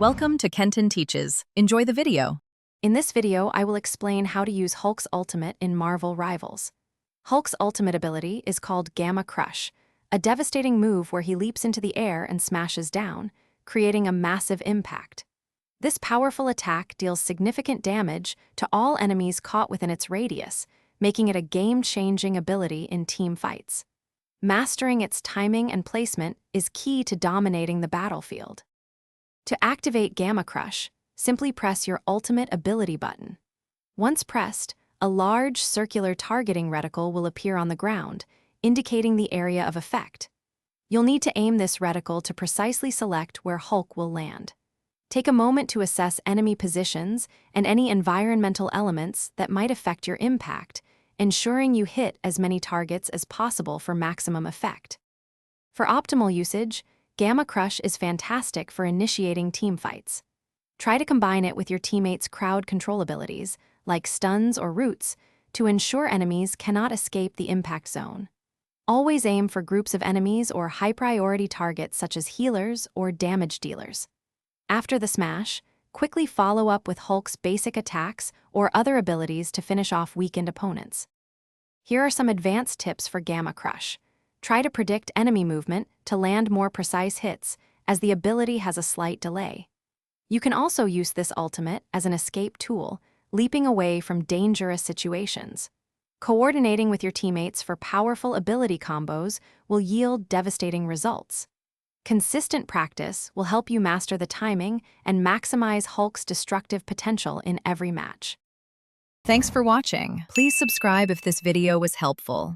Welcome to Kenton Teaches. Enjoy the video. In this video, I will explain how to use Hulk's ultimate in Marvel Rivals. Hulk's ultimate ability is called Gamma Crush, a devastating move where he leaps into the air and smashes down, creating a massive impact. This powerful attack deals significant damage to all enemies caught within its radius, making it a game-changing ability in team fights. Mastering its timing and placement is key to dominating the battlefield. To activate Gamma Crush, simply press your ultimate ability button. Once pressed, a large circular targeting reticle will appear on the ground, indicating the area of effect. You'll need to aim this reticle to precisely select where Hulk will land. Take a moment to assess enemy positions and any environmental elements that might affect your impact, ensuring you hit as many targets as possible for maximum effect. For optimal usage, Gamma Crush is fantastic for initiating team fights. Try to combine it with your teammates' crowd control abilities, like stuns or roots, to ensure enemies cannot escape the impact zone. Always aim for groups of enemies or high-priority targets such as healers or damage dealers. After the smash, quickly follow up with Hulk's basic attacks or other abilities to finish off weakened opponents. Here are some advanced tips for Gamma Crush. Try to predict enemy movement to land more precise hits, as the ability has a slight delay. You can also use this ultimate as an escape tool, leaping away from dangerous situations. Coordinating with your teammates for powerful ability combos will yield devastating results. Consistent practice will help you master the timing and maximize Hulk's destructive potential in every match. Thanks for watching. Please subscribe if this video was helpful.